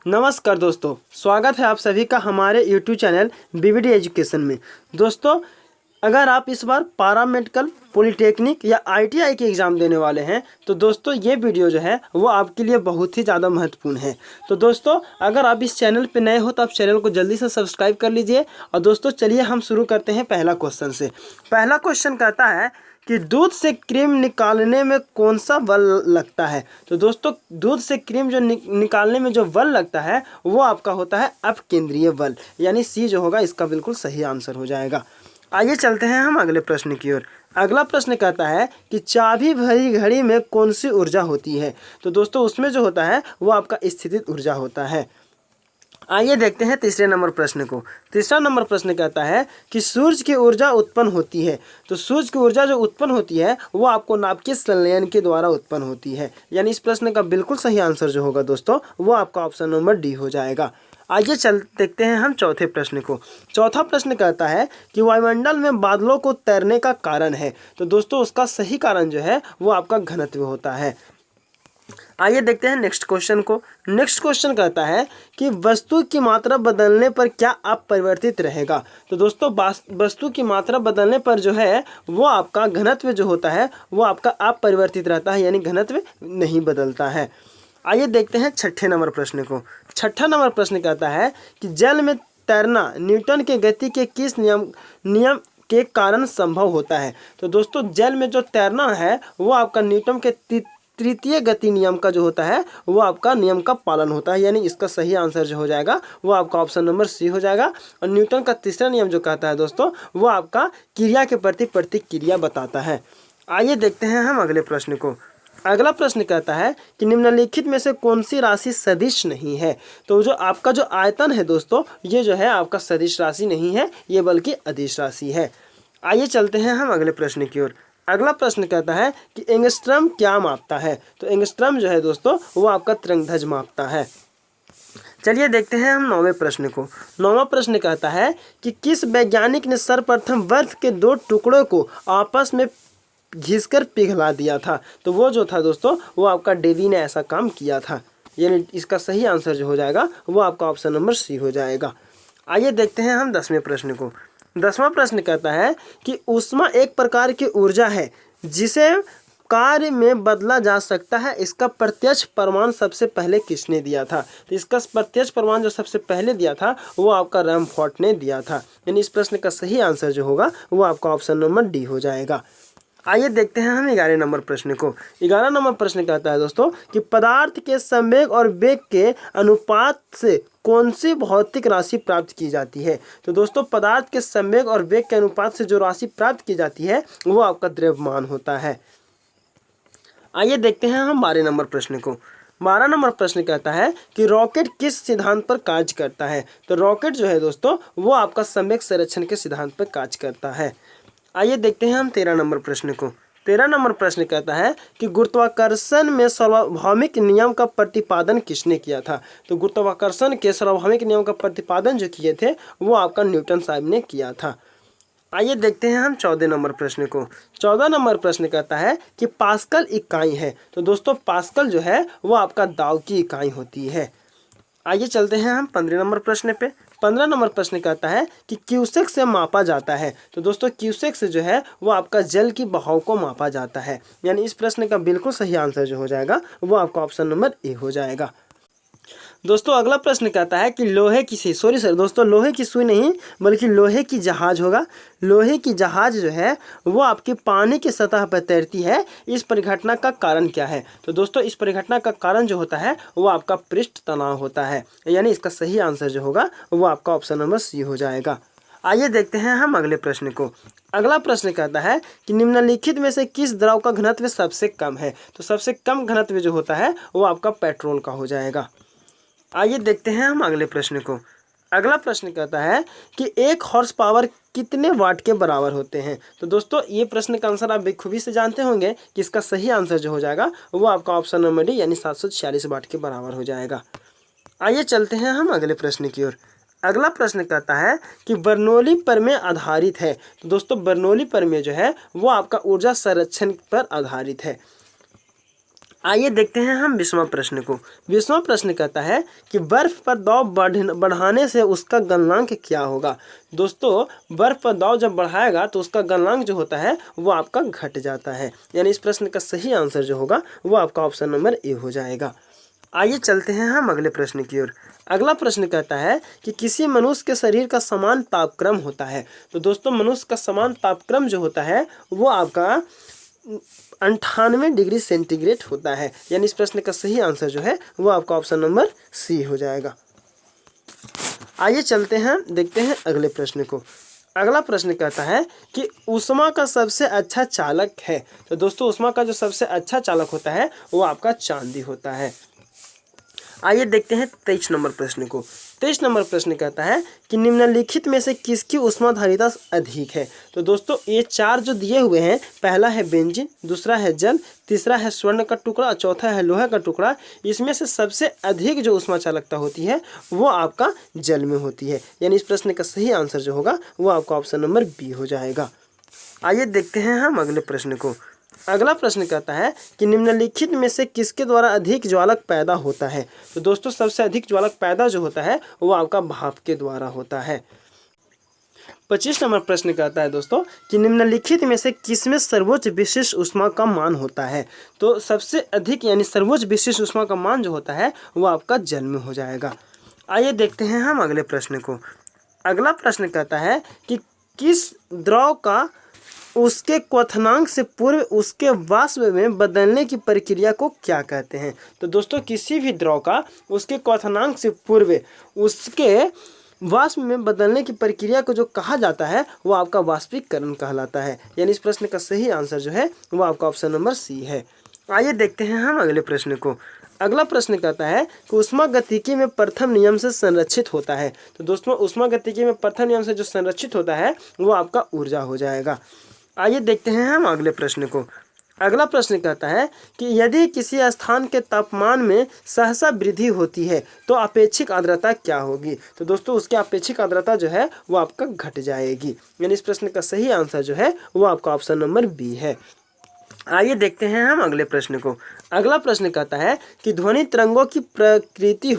नमस्कार दोस्तों, स्वागत है आप सभी का हमारे YouTube चैनल BBD एजुकेशन में। दोस्तों, अगर आप इस बार पारा मेडिकल, पॉलिटेक्निक या ITI के एग्ज़ाम देने वाले हैं तो दोस्तों ये वीडियो जो है वो आपके लिए बहुत ही ज़्यादा महत्वपूर्ण है। तो दोस्तों, अगर आप इस चैनल पे नए हो तो आप चैनल को जल्दी से सब्सक्राइब कर लीजिए। और दोस्तों चलिए हम शुरू करते हैं पहला क्वेश्चन से। पहला क्वेश्चन कहता है कि दूध से क्रीम निकालने में कौन सा बल लगता है। तो दोस्तों, दूध से क्रीम जो निकालने में जो बल लगता है वो आपका होता है अपकेंद्रीय बल, यानी सी जो होगा इसका बिल्कुल सही आंसर हो जाएगा। आइए चलते हैं हम अगले प्रश्न की ओर। अगला प्रश्न कहता है कि चाबी भरी घड़ी में कौन सी ऊर्जा होती है। तो दोस्तों उसमें जो होता है वो आपका स्थितिज ऊर्जा होता है। आइए देखते हैं तीसरे नंबर प्रश्न को। तीसरा नंबर प्रश्न कहता है कि सूर्य की ऊर्जा उत्पन्न होती है। तो सूर्य की ऊर्जा जो उत्पन्न होती है वो आपको नाभिकीय संलयन के द्वारा उत्पन्न होती है, यानी इस प्रश्न का बिल्कुल सही आंसर जो होगा दोस्तों वो आपका ऑप्शन नंबर डी हो जाएगा। आइए चल देखते हैं हम चौथे प्रश्न को। चौथा प्रश्न कहता है कि वायुमंडल में बादलों को तैरने का कारण है। तो दोस्तों उसका सही कारण जो है वो आपका घनत्व होता है। आइए देखते हैं नेक्स्ट क्वेश्चन को। नेक्स्ट क्वेश्चन कहता है कि वस्तु की मात्रा बदलने पर क्या अपरिवर्तित रहेगा। तो दोस्तों वस्तु की मात्रा बदलने पर जो है वो आपका घनत्व जो होता है वो आपका अपरिवर्तित रहता है, यानी घनत्व नहीं बदलता है। आइए देखते हैं छठे नंबर प्रश्न को। छठा नंबर प्रश्न कहता है कि जल में तैरना न्यूटन के गति के किस नियम के कारण संभव होता है। तो दोस्तों जल में जो तैरना है वो आपका न्यूटन के तृतीय गति नियम का जो होता है वो आपका नियम का पालन होता है, यानी इसका सही आंसर जो हो जाएगा वो आपका ऑप्शन नंबर सी हो जाएगा। और न्यूटन का तीसरा नियम जो कहता है दोस्तों वो आपका क्रिया के प्रति प्रतिक्रिया बताता है। आइए देखते हैं हम अगले प्रश्न को। अगला प्रश्न कहता है कि निम्नलिखित में से कौन सी राशि सदिश नहीं है। तो जो आपका जो आयतन है दोस्तों ये जो है आपका सदिश राशि नहीं है, ये बल्कि अदिश राशि है। आइए चलते हैं हम अगले प्रश्न की ओर। अगला प्रश्न कहता है कि एंगस्ट्रम क्या मापता है। तो एंगस्ट्रम जो है दोस्तों वो आपका तरंगदैर्घ्य मापता है। चलिए देखते हैं हम नौवें प्रश्न को। नौवां प्रश्न कहता है कि किस वैज्ञानिक ने सर्वप्रथम बर्फ के दो टुकड़ों को आपस में घिसकर पिघला दिया था। तो वो जो था दोस्तों वो आपका डेवी ने ऐसा काम किया था, यानी इसका सही आंसर जो हो जाएगा वो आपका ऑप्शन नंबर सी हो जाएगा। आइए देखते हैं हम 10वें प्रश्न को। 10वां प्रश्न कहता है कि ऊष्मा एक प्रकार की ऊर्जा है जिसे कार्य में बदला जा सकता है। इसका प्रत्यक्ष प्रमाण सबसे पहले किसने दिया था। तो इसका प्रत्यक्ष प्रमाण जो सबसे पहले दिया था वो आपका रदरफोर्ड ने दिया था, यानी इस प्रश्न का सही आंसर जो होगा वो आपका ऑप्शन नंबर डी हो जाएगा। आइए देखते हैं हम 11 नंबर प्रश्न को। 11 नंबर प्रश्न कहता है दोस्तों कि पदार्थ के संवेग और वेग के अनुपात से कौन सी भौतिक राशि प्राप्त की जाती है। तो दोस्तों पदार्थ के संवेग और वेग के अनुपात से जो राशि प्राप्त की जाती है वो आपका द्रव्यमान होता है। आइए देखते हैं हम 12 नंबर प्रश्न को। 12 नंबर प्रश्न कहता है कि रॉकेट किस सिद्धांत पर कार्य करता है। तो रॉकेट जो है दोस्तों वो आपका संवेग संरक्षण के सिद्धांत पर कार्य करता है। आइए देखते हैं हम 13 नंबर प्रश्न को। 13 नंबर प्रश्न कहता है कि गुरुत्वाकर्षण में सार्वभौमिक नियम का प्रतिपादन किसने किया था। तो गुरुत्वाकर्षण के सार्वभौमिक नियम का प्रतिपादन जो किए थे वो आपका न्यूटन साहब ने किया था। आइए देखते हैं हम 14 नंबर प्रश्न को। 14 नंबर प्रश्न कहता है कि पास्कल इकाई है। तो दोस्तों पास्कल जो है वो आपका दाव की इकाई होती है। आइए चलते हैं हम 15 नंबर प्रश्न पे। 15 नंबर प्रश्न कहता है कि क्यूसेक से मापा जाता है। तो दोस्तों क्यूसेक से जो है वो आपका जल की बहाव को मापा जाता है, यानी इस प्रश्न का बिल्कुल सही आंसर जो हो जाएगा वो आपका ऑप्शन नंबर ए हो जाएगा। दोस्तों अगला प्रश्न कहता है कि लोहे की सुई, दोस्तों लोहे की सुई नहीं बल्कि लोहे की जहाज होगा। लोहे की जहाज जो है वो आपकी पानी की सतह पर तैरती है। इस परिघटना का कारण क्या है। तो दोस्तों इस परिघटना का कारण जो होता है वो आपका पृष्ठ तनाव होता है, यानी इसका सही आंसर जो होगा वो आपका ऑप्शन नंबर सी हो जाएगा। आइए देखते हैं हम अगले प्रश्न को। अगला प्रश्न कहता है कि निम्नलिखित में से किस द्रव का घनत्व सबसे कम है। तो सबसे कम घनत्व जो होता है वो आपका पेट्रोल का हो जाएगा। आइए देखते हैं हम अगले प्रश्न को। अगला प्रश्न कहता है कि 1 हॉर्स पावर कितने वाट के बराबर होते हैं। तो दोस्तों ये प्रश्न का आंसर आप बेखूबी से जानते होंगे कि इसका सही आंसर जो हो जाएगा वो आपका ऑप्शन नंबर डी यानी 746 वाट के बराबर हो जाएगा। आइए चलते हैं हम अगले प्रश्न की ओर। अगला प्रश्न कहता है कि बर्नौली प्रमेय आधारित है। तो दोस्तों बर्नौली प्रमेय जो है वो आपका ऊर्जा संरक्षण पर आधारित है। आइए देखते हैं हम 20वां प्रश्न को। 20वां प्रश्न कहता है कि बर्फ पर दबाव बढ़ाने से उसका गलनांक क्या होगा। दोस्तों बर्फ पर दबाव जब बढ़ाएगा तो उसका गलनांक जो होता है वो आपका घट जाता है, यानी इस प्रश्न का सही आंसर जो होगा वो आपका ऑप्शन नंबर ए हो जाएगा। आइए चलते हैं हम अगले प्रश्न की ओर। अगला प्रश्न कहता है कि किसी मनुष्य के शरीर का समान तापक्रम होता है। तो दोस्तों मनुष्य का समान तापक्रम जो होता है वो आपका 98 डिग्री सेंटीग्रेड होता है, यानी इस प्रश्न का सही आंसर जो है वो आपका ऑप्शन नंबर सी हो जाएगा। आइए चलते हैं देखते हैं अगले प्रश्न को। अगला प्रश्न कहता है कि ऊष्मा का सबसे अच्छा चालक है। तो दोस्तों ऊष्मा का जो सबसे अच्छा चालक होता है वो आपका चांदी होता है। आइए देखते हैं 23 नंबर प्रश्न को। 23 नंबर प्रश्न कहता है कि निम्नलिखित में से किसकी ऊष्माधारिता अधिक है। तो दोस्तों ये चार जो दिए हुए हैं, पहला है बेंजीन, दूसरा है जल, तीसरा है स्वर्ण का टुकड़ा, चौथा है लोहे का टुकड़ा। इसमें से सबसे अधिक जो ऊष्मा चालकता होती है वो आपका जल में होती है, यानी इस प्रश्न का सही आंसर जो होगा वो आपका ऑप्शन नंबर बी हो जाएगा। आइए देखते हैं हम अगले प्रश्न को। अगला प्रश्न कहता है कि निम्नलिखित में से किसके द्वारा अधिक ज्वालक पैदा होता है। तो दोस्तों सबसे अधिक ज्वालक पैदा जो होता है वो आपका भाप के द्वारा होता है। 25 नंबर प्रश्न कहता है दोस्तों कि निम्नलिखित में से किसमें सर्वोच्च विशिष्ट ऊष्मा का मान होता है। तो सबसे अधिक यानी सर्वोच्च विशिष्ट ऊष्मा का मान जो होता है वो आपका जल में हो जाएगा। आइए देखते हैं हम अगले प्रश्न को। अगला प्रश्न कहता है कि किस द्रव का उसके क्वथनांक से पूर्व उसके वाष्प में बदलने की प्रक्रिया को क्या कहते हैं। तो दोस्तों किसी भी द्रव का उसके क्वथनांक से पूर्व उसके वाष्प में बदलने की प्रक्रिया को जो कहा जाता है वो आपका वाष्पीकरण कहलाता है, यानी इस प्रश्न का सही आंसर जो है वो आपका ऑप्शन नंबर सी है। आइए देखते हैं हम अगले प्रश्न को। अगला प्रश्न कहता है कि ऊष्मागतिकी में प्रथम नियम से संरक्षित होता है। तो दोस्तों ऊष्मागतिकी में प्रथम नियम से जो संरक्षित होता है वो आपका ऊर्जा हो जाएगा। आइए देखते हैं हम अगले प्रश्न को। अगला प्रश्न कहता है कि यदि किसी स्थान के तापमान में सहसा वृद्धि होती है तो अपेक्षित आर्द्रता क्या होगी। तो दोस्तों उसकी अपेक्षित आर्द्रता जो है वो आपका घट जाएगी, यानी इस प्रश्न का सही आंसर जो है वो आपका ऑप्शन नंबर बी है। आइए देखते हैं हम अगले प्रश्न को। अगला प्रश्न कहता है कि ध्वनि तरंगों की प्रकृति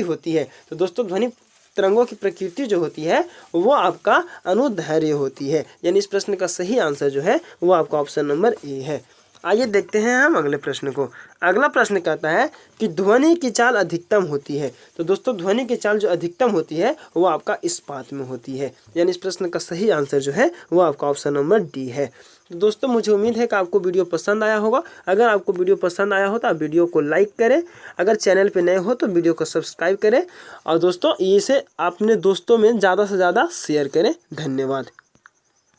होती है। तो दोस्तों ध्वनि तरंगों की प्रकृति जो होती है वो आपका अनुदैर्घ्य होती है, यानी इस प्रश्न का सही आंसर जो है वो आपका ऑप्शन नंबर ए है। आइए देखते हैं हम अगले प्रश्न को। अगला प्रश्न कहता है कि ध्वनि की चाल अधिकतम होती है। तो दोस्तों ध्वनि की चाल जो अधिकतम होती है वो आपका इस्पात में होती है, यानी इस प्रश्न का सही आंसर जो है वो आपका ऑप्शन नंबर डी है। तो दोस्तों मुझे उम्मीद है कि आपको वीडियो पसंद आया होगा। अगर आपको वीडियो पसंद आया हो तो आप वीडियो को लाइक करें, अगर चैनल पे नए हो तो वीडियो को सब्सक्राइब करें और दोस्तों इसे अपने दोस्तों में ज़्यादा से ज़्यादा शेयर करें। धन्यवाद।